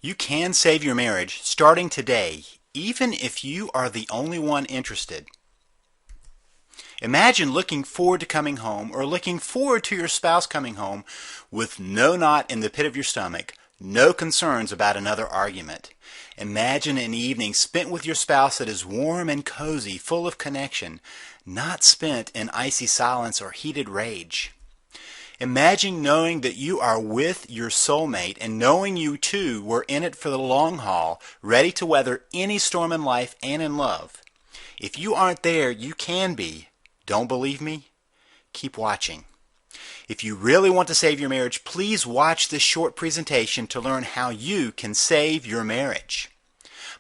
You can save your marriage starting today, even if you are the only one interested. Imagine looking forward to coming home or looking forward to your spouse coming home with no knot in the pit of your stomach, no concerns about another argument. Imagine an evening spent with your spouse that is warm and cozy, full of connection, not spent in icy silence or heated rage. Imagine knowing that you are with your soulmate and knowing you two were in it for the long haul, ready to weather any storm in life and in love. If you aren't there, you can be. Don't believe me? Keep watching. If you really want to save your marriage, please watch this short presentation to learn how you can save your marriage.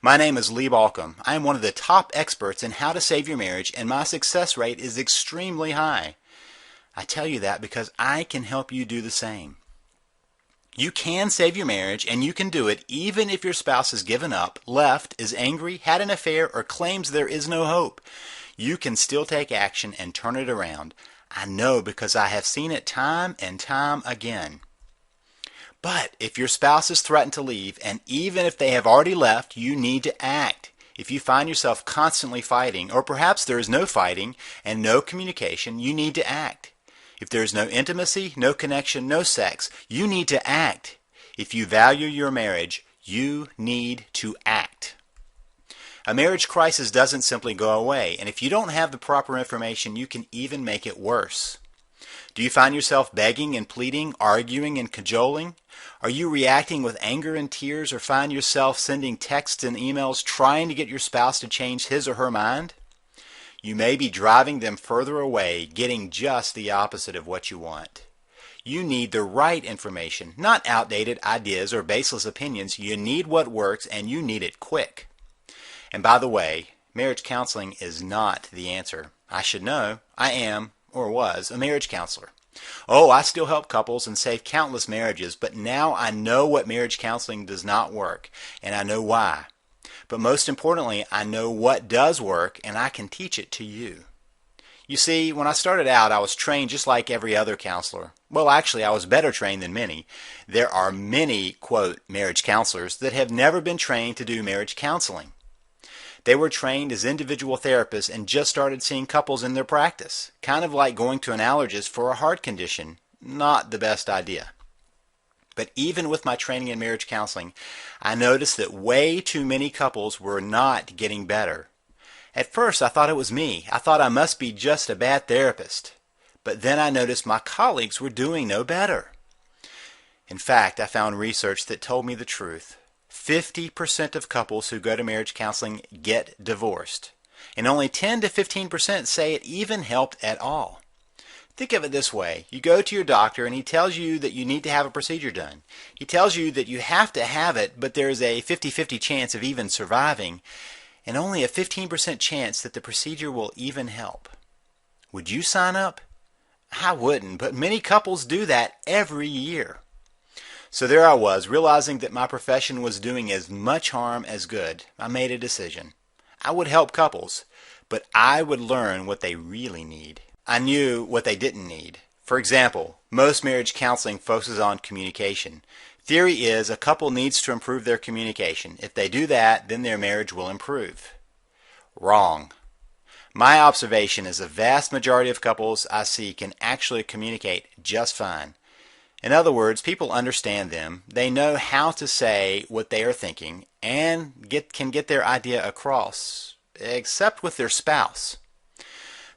My name is Baucom. I am one of the top experts in how to save your marriage, and my success rate is extremely high. I tell you that because I can help you do the same. You can save your marriage, and you can do it even if your spouse has given up, left, is angry, had an affair, or claims there is no hope. You can still take action and turn it around. I know because I have seen it time and time again. But if your spouse has threatened to leave, and even if they have already left, you need to act. If you find yourself constantly fighting, or perhaps there is no fighting and no communication, you need to act. If there is no intimacy, no connection, no sex, you need to act. If you value your marriage, you need to act. A marriage crisis doesn't simply go away, and if you don't have the proper information, you can even make it worse. Do you find yourself begging and pleading, arguing and cajoling? Are you reacting with anger and tears, or find yourself sending texts and emails trying to get your spouse to change his or her mind? You may be driving them further away, getting just the opposite of what you want. You need the right information, not outdated ideas or baseless opinions. You need what works, and you need it quick. And by the way, marriage counseling is not the answer. I should know. I am, or was, a marriage counselor. Oh, I still help couples and save countless marriages, but now I know what marriage counseling does not work, and I know why. But most importantly, I know what does work, and I can teach it to you. You see, when I started out, I was trained just like every other counselor. Well, actually, I was better trained than many. There are many, quote, marriage counselors that have never been trained to do marriage counseling. They were trained as individual therapists and just started seeing couples in their practice. Kind of like going to an allergist for a heart condition. Not the best idea. But even with my training in marriage counseling, I noticed that way too many couples were not getting better. At first, I thought it was me. I thought I must be just a bad therapist. But then I noticed my colleagues were doing no better. In fact, I found research that told me the truth. 50% of couples who go to marriage counseling get divorced, and only 10 to 15% say it even helped at all. Think of it this way. You go to your doctor and he tells you that you need to have a procedure done. He tells you that you have to have it, but there's a 50-50 chance of even surviving, and only a 15% chance that the procedure will even help. Would you sign up? I wouldn't, but many couples do that every year. So there I was, realizing that my profession was doing as much harm as good. I made a decision. I would help couples, but I would learn what they really need. I knew what they didn't need. For example, most marriage counseling focuses on communication. Theory is a couple needs to improve their communication. If they do that, then their marriage will improve. Wrong. My observation is the vast majority of couples I see can actually communicate just fine. In other words, people understand them, they know how to say what they are thinking, and can get their idea across, except with their spouse.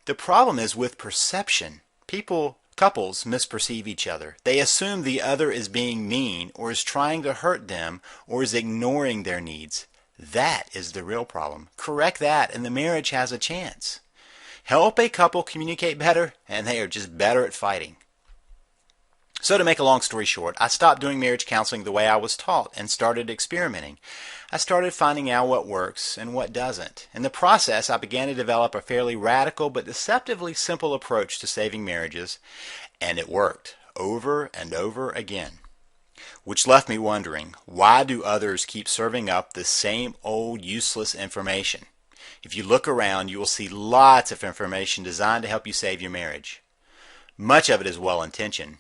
The problem is with perception. Couples misperceive each other. They assume the other is being mean, or is trying to hurt them, or is ignoring their needs. That is the real problem. Correct that, and the marriage has a chance. Help a couple communicate better, and they are just better at fighting. So to make a long story short, I stopped doing marriage counseling the way I was taught and started experimenting. I started finding out what works and what doesn't. In the process, I began to develop a fairly radical but deceptively simple approach to saving marriages, and it worked over and over again. Which left me wondering, why do others keep serving up the same old useless information? If you look around, you will see lots of information designed to help you save your marriage. Much of it is well-intentioned.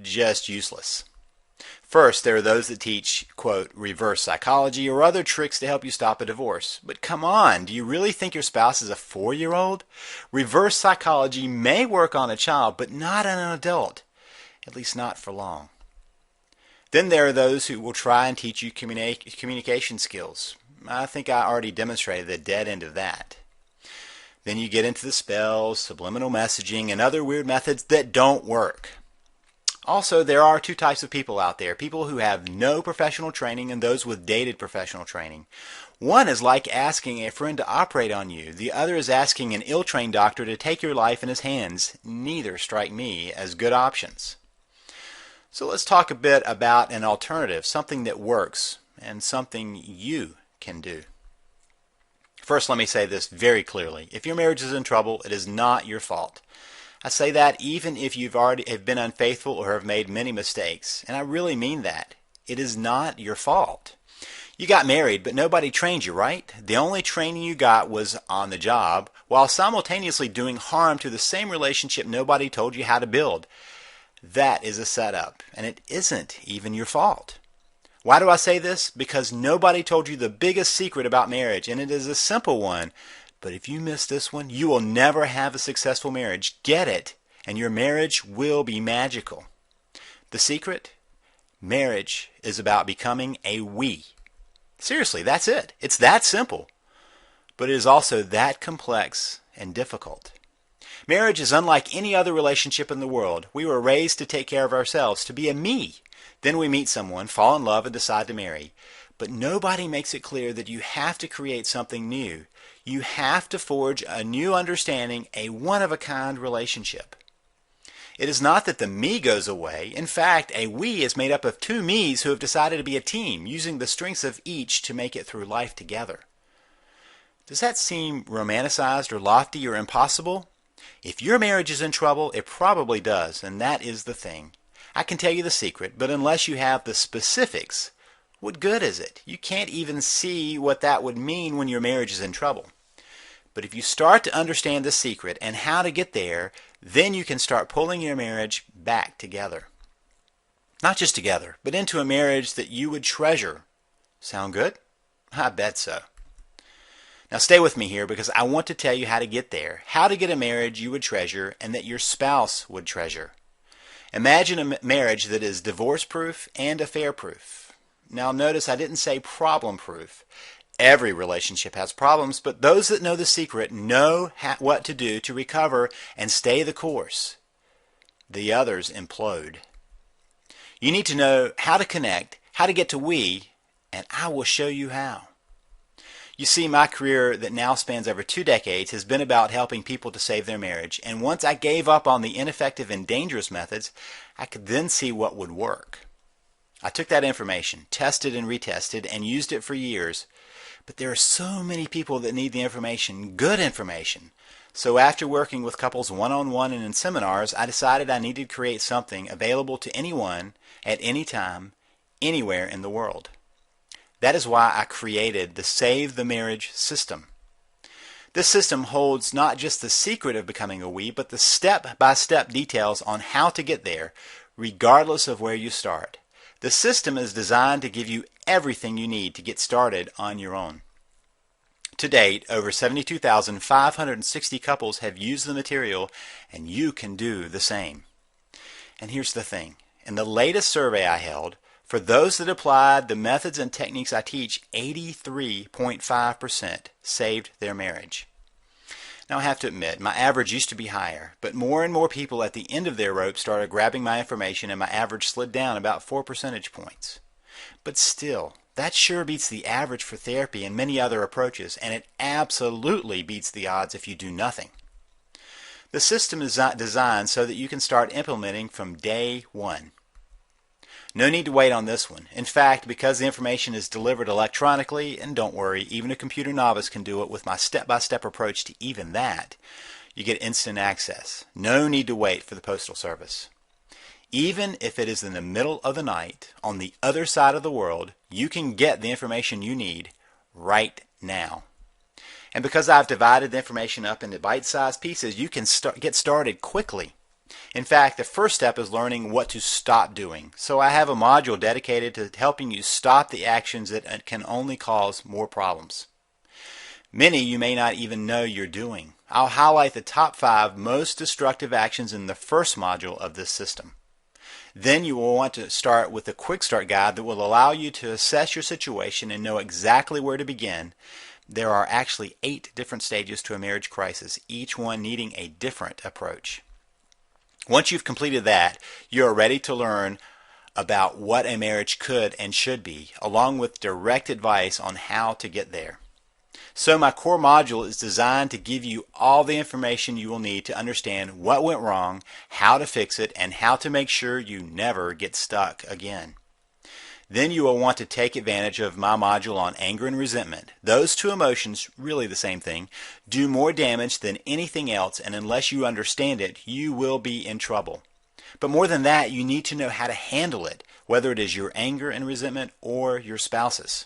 Just useless. First, there are those that teach, quote, reverse psychology or other tricks to help you stop a divorce. But come on, do you really think your spouse is a 4-year-old? Reverse psychology may work on a child, but not on an adult, at least not for long. Then there are those who will try and teach you communication skills. I think I already demonstrated the dead end of that. Then you get into the spells, subliminal messaging, and other weird methods that don't work. Also, there are two types of people out there, people who have no professional training and those with dated professional training. One is like asking a friend to operate on you. The other is asking an ill-trained doctor to take your life in his hands. Neither strike me as good options. So let's talk a bit about an alternative, something that works and something you can do. First, let me say this very clearly. If your marriage is in trouble, it is not your fault. I say that even if you've already have been unfaithful or have made many mistakes. And I really mean that. It is not your fault. You got married, but nobody trained you, right? The only training you got was on the job, while simultaneously doing harm to the same relationship nobody told you how to build. That is a setup, and it isn't even your fault. Why do I say this? Because nobody told you the biggest secret about marriage, and it is a simple one. But if you miss this one, you will never have a successful marriage. Get it, and your marriage will be magical. The secret? Marriage is about becoming a we. Seriously, that's it. It's that simple. But it is also that complex and difficult. Marriage is unlike any other relationship in the world. We were raised to take care of ourselves, to be a me. Then we meet someone, fall in love, and decide to marry. But nobody makes it clear that you have to create something new. You have to forge a new understanding, a one-of-a-kind relationship. It is not that the me goes away. In fact, a we is made up of two me's who have decided to be a team, using the strengths of each to make it through life together. Does that seem romanticized or lofty or impossible? If your marriage is in trouble, it probably does, and that is the thing. I can tell you the secret, but unless you have the specifics, what good is it? You can't even see what that would mean when your marriage is in trouble. But if you start to understand the secret and how to get there, then you can start pulling your marriage back together. Not just together, but into a marriage that you would treasure. Sound good? I bet so. Now stay with me here because I want to tell you how to get there, how to get a marriage you would treasure and that your spouse would treasure. Imagine a marriage that is divorce-proof and affair-proof. Now notice I didn't say problem-proof. Every relationship has problems, but those that know the secret know what to do to recover and stay the course. The others implode. You need to know how to connect, how to get to we, and I will show you how. You see, my career that now spans over 2 decades has been about helping people to save their marriage, and once I gave up on the ineffective and dangerous methods, I could then see what would work. I took that information, tested and retested, and used it for years. But there are so many people that need the information, good information. So after working with couples one-on-one and in seminars, I decided I needed to create something available to anyone, at any time, anywhere in the world. That is why I created the Save the Marriage system. This system holds not just the secret of becoming a we, but the step-by-step details on how to get there, regardless of where you start. The system is designed to give you everything you need to get started on your own. To date, over 72,560 couples have used the material, and you can do the same. And here's the thing. In the latest survey I held, for those that applied the methods and techniques I teach, 83.5% saved their marriage. Now I have to admit, my average used to be higher, but more and more people at the end of their rope started grabbing my information and my average slid down about 4 percentage points. But still, that sure beats the average for therapy and many other approaches, and it absolutely beats the odds if you do nothing. The system is designed so that you can start implementing from day one. No need to wait on this one. In fact, because the information is delivered electronically, and don't worry, even a computer novice can do it with my step-by-step approach to even that, you get instant access. No need to wait for the postal service. Even if it is in the middle of the night, on the other side of the world, you can get the information you need right now. And because I've divided the information up into bite-sized pieces, you can get started quickly. In fact, the first step is learning what to stop doing. So I have a module dedicated to helping you stop the actions that can only cause more problems. Many you may not even know you're doing. I'll highlight the top 5 most destructive actions in the first module of this system. Then you will want to start with a quick start guide that will allow you to assess your situation and know exactly where to begin. There are actually 8 different stages to a marriage crisis, each one needing a different approach. Once you've completed that, you are ready to learn about what a marriage could and should be, along with direct advice on how to get there. So my core module is designed to give you all the information you will need to understand what went wrong, how to fix it, and how to make sure you never get stuck again. Then you will want to take advantage of my module on anger and resentment. Those 2 emotions, really the same thing, do more damage than anything else, and unless you understand it, you will be in trouble. But more than that, you need to know how to handle it, whether it is your anger and resentment or your spouse's.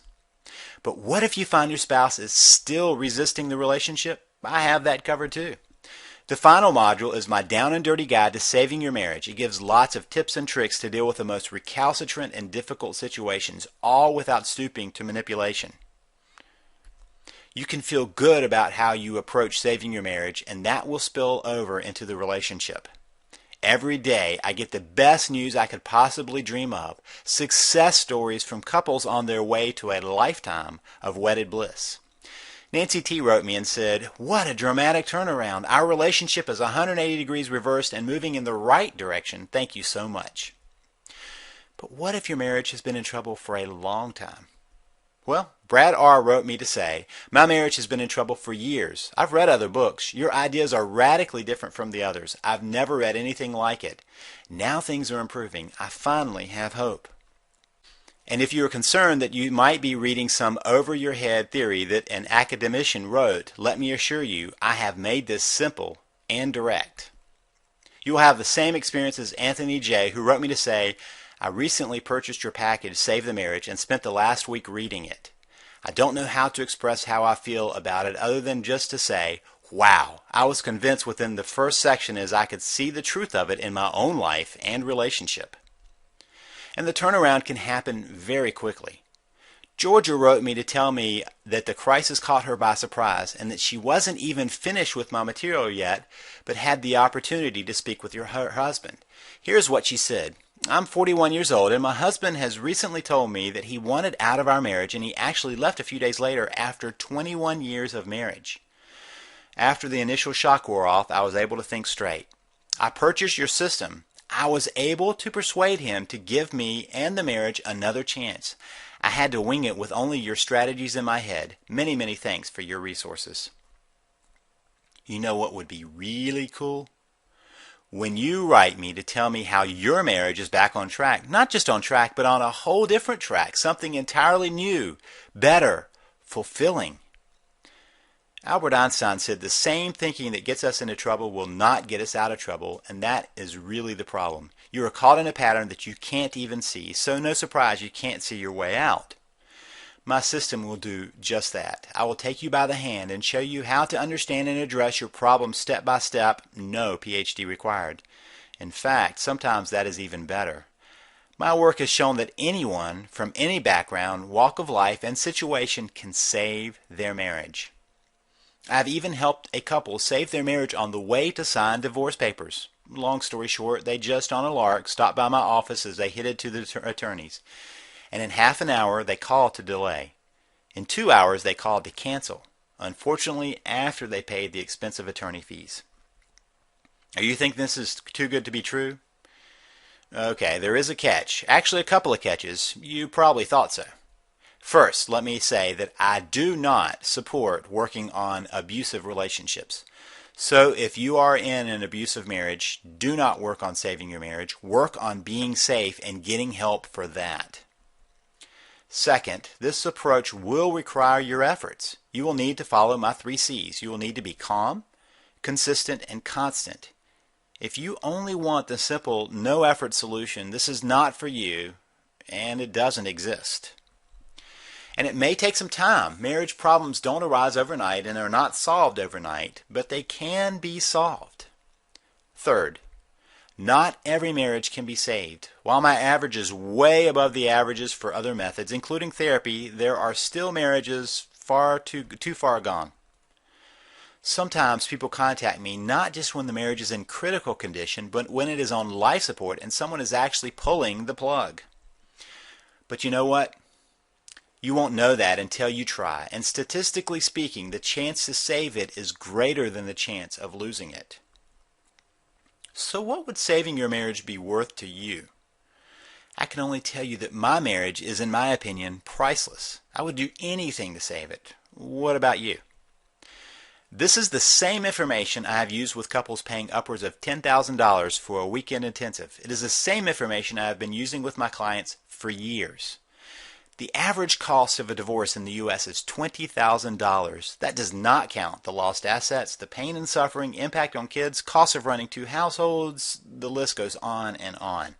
But what if you find your spouse is still resisting the relationship? I have that covered too. The final module is my down and dirty guide to saving your marriage. It gives lots of tips and tricks to deal with the most recalcitrant and difficult situations, all without stooping to manipulation. You can feel good about how you approach saving your marriage, and that will spill over into the relationship. Every day I get the best news I could possibly dream of, success stories from couples on their way to a lifetime of wedded bliss. Nancy T. wrote me and said, "What a dramatic turnaround. Our relationship is 180 degrees reversed and moving in the right direction. Thank you so much." But what if your marriage has been in trouble for a long time? Well, Brad R. wrote me to say, "My marriage has been in trouble for years. I've read other books. Your ideas are radically different from the others. I've never read anything like it. Now things are improving. I finally have hope." And if you are concerned that you might be reading some over-your-head theory that an academician wrote, let me assure you, I have made this simple and direct. You will have the same experience as Anthony J., who wrote me to say, "I recently purchased your package, Save the Marriage, and spent the last week reading it. I don't know how to express how I feel about it other than just to say, wow, I was convinced within the first section as I could see the truth of it in my own life and relationship." And the turnaround can happen very quickly. Georgia wrote me to tell me that the crisis caught her by surprise and that she wasn't even finished with my material yet, but had the opportunity to speak with her husband. Here's what she said. "I'm 41 years old, and my husband has recently told me that he wanted out of our marriage, and he actually left a few days later after 21 years of marriage. After the initial shock wore off, I was able to think straight. I purchased your system. I was able to persuade him to give me and the marriage another chance. I had to wing it with only your strategies in my head. Many, many thanks for your resources." You know what would be really cool? When you write me to tell me how your marriage is back on track, not just on track, but on a whole different track, something entirely new, better, fulfilling. Albert Einstein said the same thinking that gets us into trouble will not get us out of trouble, and that is really the problem. You are caught in a pattern that you can't even see, so no surprise you can't see your way out. My system will do just that. I will take you by the hand and show you how to understand and address your problem step by step, no PhD required. In fact, sometimes that is even better. My work has shown that anyone from any background, walk of life, and situation can save their marriage. I've even helped a couple save their marriage on the way to sign divorce papers. Long story short, they just on a lark stopped by my office as they headed to the attorneys. And in half an hour, they called to delay. In 2 hours, they called to cancel. Unfortunately, after they paid the expensive attorney fees. Are you thinking this is too good to be true? Okay, there is a catch. Actually, a couple of catches. You probably thought so. First, let me say that I do not support working on abusive relationships. So if you are in an abusive marriage, do not work on saving your marriage. Work on being safe and getting help for that. Second, this approach will require your efforts. You will need to follow my 3 C's. You will need to be calm, consistent, and constant. If you only want the simple, no-effort solution, this is not for you, and it doesn't exist. And it may take some time. Marriage problems don't arise overnight and are not solved overnight, but they can be solved. Third, Not every marriage can be saved. While my average is way above the averages for other methods, including therapy, there are still marriages too far gone. Sometimes people contact me not just when the marriage is in critical condition, but when it is on life support and someone is actually pulling the plug. But you know what? You won't know that until you try, and statistically speaking, the chance to save it is greater than the chance of losing it. So what would saving your marriage be worth to you? I can only tell you that my marriage is, in my opinion, priceless. I would do anything to save it. What about you? This is the same information I have used with couples paying upwards of $10,000 for a weekend intensive. It is the same information I have been using with my clients for years. The average cost of a divorce in the U.S. is $20,000. That does not count the lost assets, the pain and suffering, impact on kids, cost of running two households, the list goes on and on.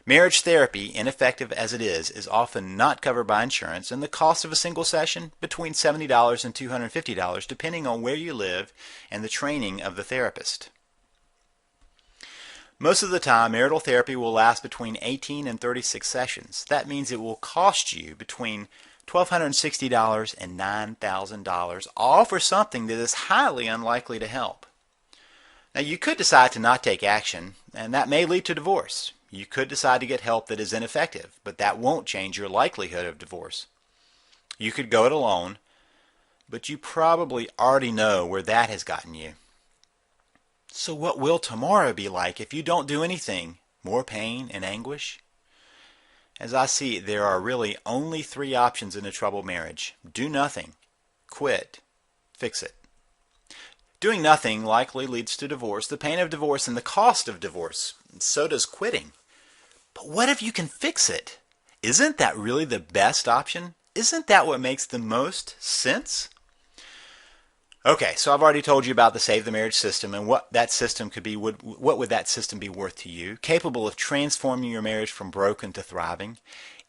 Marriage therapy, ineffective as it is often not covered by insurance, and the cost of a single session between $70 and $250 depending on where you live and the training of the therapist. Most of the time, marital therapy will last between 18 and 36 sessions. That means it will cost you between $1,260 and $9,000, all for something that is highly unlikely to help. Now, you could decide to not take action, and that may lead to divorce. You could decide to get help that is ineffective, but that won't change your likelihood of divorce. You could go it alone, but you probably already know where that has gotten you. So what will tomorrow be like if you don't do anything? More pain and anguish? As I see it, there are really only three options in a troubled marriage. Do nothing, quit, fix it. Doing nothing likely leads to divorce, the pain of divorce, and the cost of divorce. So does quitting. But what if you can fix it? Isn't that really the best option? Isn't that what makes the most sense? Okay, so I've already told you about the Save the Marriage system and what that system could be. What would that system be worth to you? Capable of transforming your marriage from broken to thriving.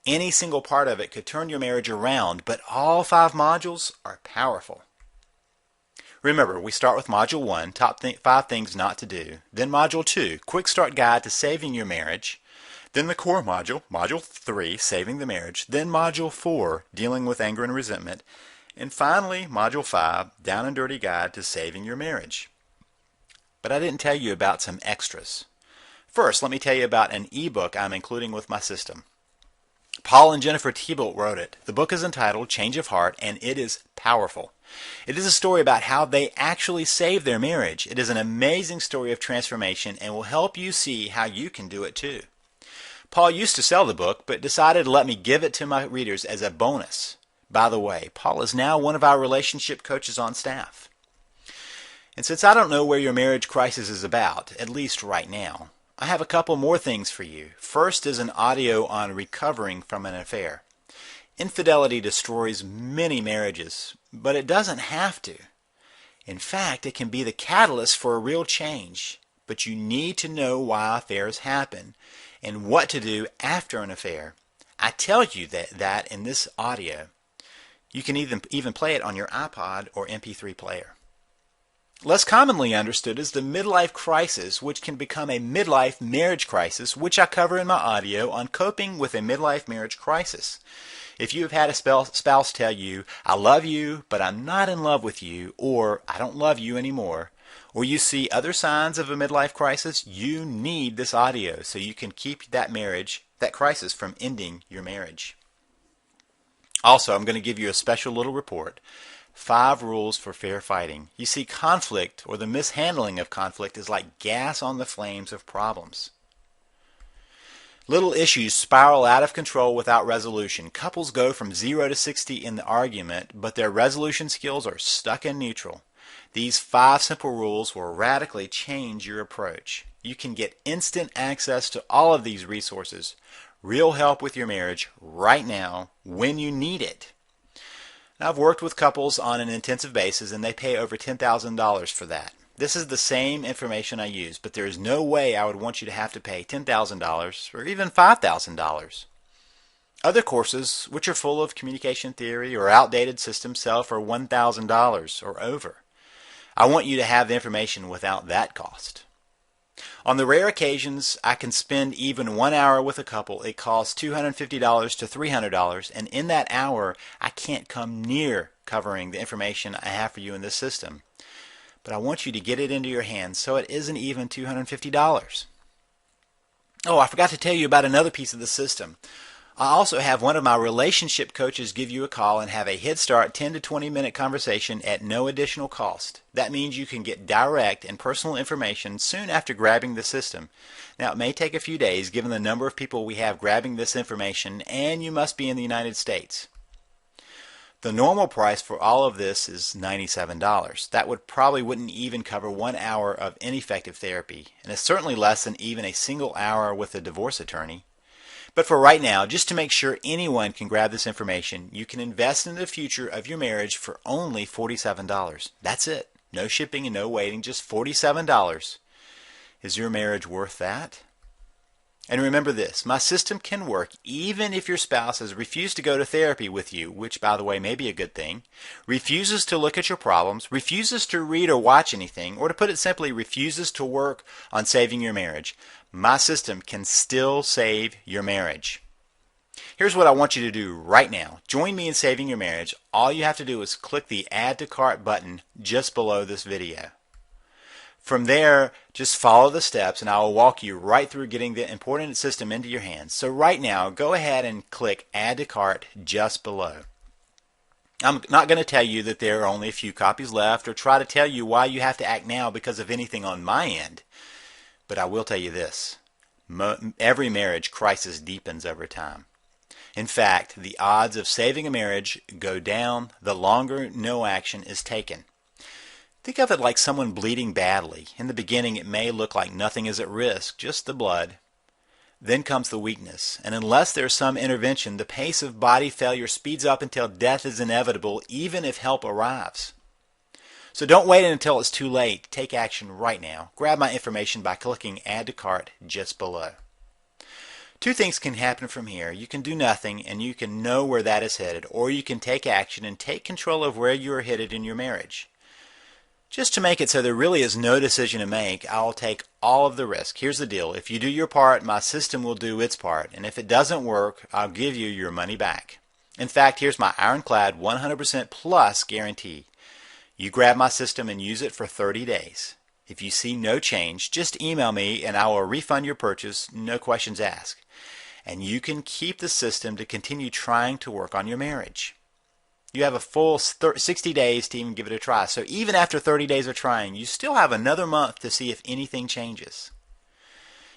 Any single part of it could turn your marriage around, but all 5 modules are powerful. Remember, we start with Module 1, top 5 things not to do. Then Module 2, Quick Start Guide to Saving Your Marriage. Then the core module, Module 3, Saving the Marriage. Then Module 4, Dealing with Anger and Resentment. And finally, Module 5, Down and Dirty Guide to Saving Your Marriage. But I didn't tell you about some extras. First, let me tell you about an ebook I'm including with my system. Paul and Jennifer Thibault wrote it. The book is entitled Change of Heart, and it is powerful. It is a story about how they actually saved their marriage. It is an amazing story of transformation and will help you see how you can do it too. Paul used to sell the book, but decided to let me give it to my readers as a bonus. By the way, Paul is now one of our relationship coaches on staff. And since I don't know where your marriage crisis is about, at least right now, I have a couple more things for you. First is an audio on recovering from an affair. Infidelity destroys many marriages, but it doesn't have to. In fact, it can be the catalyst for a real change. But you need to know why affairs happen and what to do after an affair. I tell you that in this audio. You can even play it on your iPod or MP3 player. Less commonly understood is the midlife crisis, which can become a midlife marriage crisis, which I cover in my audio on coping with a midlife marriage crisis. If you have had a spouse tell you, I love you, but I'm not in love with you, or I don't love you anymore, or you see other signs of a midlife crisis, you need this audio so you can keep that crisis from ending your marriage. Also, I'm going to give you a special little report. 5 rules for fair fighting. You see, conflict or the mishandling of conflict is like gas on the flames of problems. Little issues spiral out of control without resolution. Couples go from 0 to 60 in the argument, but their resolution skills are stuck in neutral. These 5 simple rules will radically change your approach. You can get instant access to all of these resources. Real help with your marriage right now when you need it. Now, I've worked with couples on an intensive basis and they pay over $10,000 for that. This is the same information I use, but there is no way I would want you to have to pay $10,000 or even $5,000. Other courses, which are full of communication theory or outdated systems, sell for $1,000 or over. I want you to have the information without that cost. On the rare occasions I can spend even 1 hour with a couple, it costs $250 to $300, and in that hour I can't come near covering the information I have for you in this system. But I want you to get it into your hands so it isn't even $250. Oh, I forgot to tell you about another piece of the system. I also have one of my relationship coaches give you a call and have a Head Start 10 to 20 minute conversation at no additional cost. That means you can get direct and personal information soon after grabbing the system. Now, it may take a few days given the number of people we have grabbing this information, and you must be in the United States. The normal price for all of this is $97. That wouldn't even cover 1 hour of ineffective therapy, and it's certainly less than even a single hour with a divorce attorney. But for right now, just to make sure anyone can grab this information, you can invest in the future of your marriage for only $47. That's it. No shipping and no waiting, just $47. Is your marriage worth that? And remember this, my system can work even if your spouse has refused to go to therapy with you, which by the way may be a good thing, refuses to look at your problems, refuses to read or watch anything, or to put it simply, refuses to work on saving your marriage. My system can still save your marriage. Here's what I want you to do right now. Join me in saving your marriage. All you have to do is click the Add to Cart button just below this video. From there, just follow the steps and I will walk you right through getting the important system into your hands. So right now, go ahead and click Add to Cart just below. I'm not going to tell you that there are only a few copies left or try to tell you why you have to act now because of anything on my end. But I will tell you this. Every marriage crisis deepens over time. In fact, the odds of saving a marriage go down the longer no action is taken. Think of it like someone bleeding badly. In the beginning, it may look like nothing is at risk, just the blood. Then comes the weakness, and unless there's some intervention, the pace of body failure speeds up until death is inevitable, even if help arrives. So don't wait until it's too late. Take action right now. Grab my information by clicking Add to Cart just below. Two things can happen from here. You can do nothing, and you can know where that is headed, or you can take action and take control of where you are headed in your marriage. Just to make it so there really is no decision to make, I'll take all of the risk. Here's the deal. If you do your part, my system will do its part. And if it doesn't work, I'll give you your money back. In fact, here's my ironclad 100% plus guarantee. You grab my system and use it for 30 days. If you see no change, just email me and I will refund your purchase, no questions asked. And you can keep the system to continue trying to work on your marriage. You have a full 60 days to even give it a try. So even after 30 days of trying, you still have another month to see if anything changes.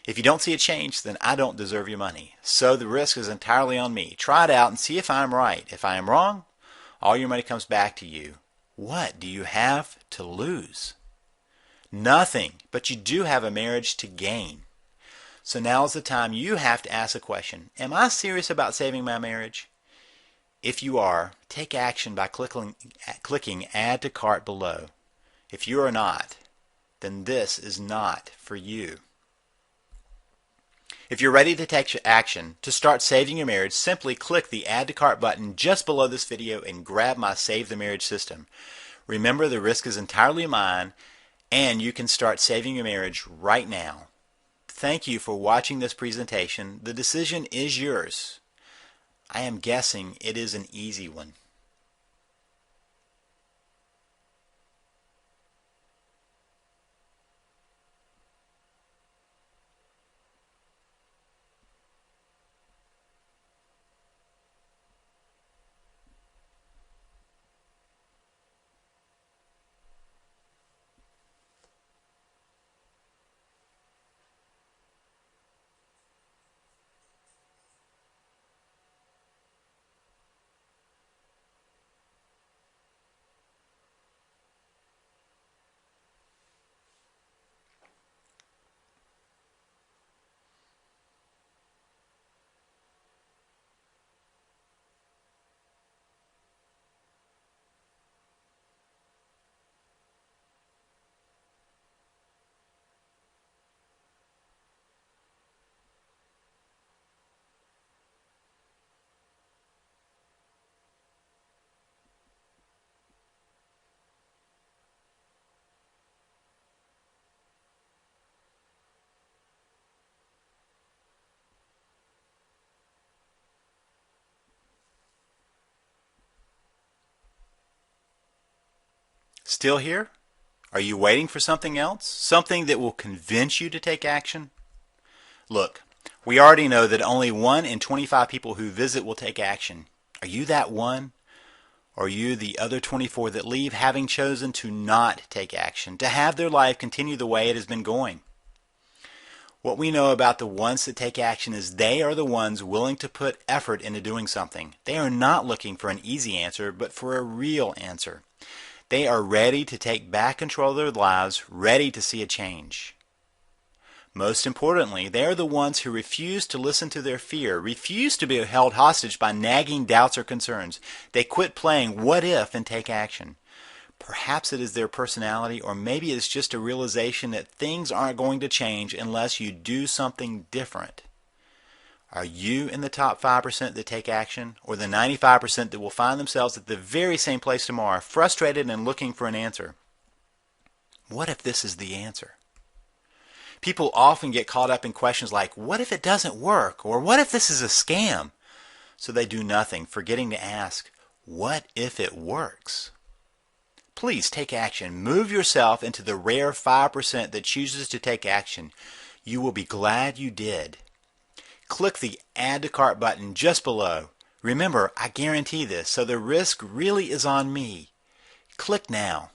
If you don't see a change, then I don't deserve your money. So the risk is entirely on me. Try it out and see if I'm right. If I am wrong, all your money comes back to you. What do you have to lose? Nothing, but you do have a marriage to gain. So now is the time you have to ask a question. Am I serious about saving my marriage? If you are, take action by clicking Add to Cart below. If you are not, then this is not for you. If you're ready to take action to start saving your marriage, simply click the Add to Cart button just below this video and grab my Save the Marriage system. Remember, the risk is entirely mine, and you can start saving your marriage right now. Thank you for watching this presentation. The decision is yours. I am guessing it is an easy one. Still here? Are you waiting for something else? Something that will convince you to take action? Look, we already know that only 1 in 25 people who visit will take action. Are you that one? Or are you the other 24 that leave having chosen to not take action, to have their life continue the way it has been going? What we know about the ones that take action is they are the ones willing to put effort into doing something. They are not looking for an easy answer, but for a real answer. They are ready to take back control of their lives, ready to see a change. Most importantly, they are the ones who refuse to listen to their fear, refuse to be held hostage by nagging doubts or concerns. They quit playing what if and take action. Perhaps it is their personality, or maybe it's just a realization that things aren't going to change unless you do something different. Are you in the top 5% that take action, or the 95% that will find themselves at the very same place tomorrow, frustrated and looking for an answer? What if this is the answer? People often get caught up in questions like, what if it doesn't work? Or what if this is a scam? So they do nothing, forgetting to ask, what if it works? Please take action. Move yourself into the rare 5% that chooses to take action. You will be glad you did. Click the Add to Cart button just below. Remember, I guarantee this, so the risk really is on me. Click now.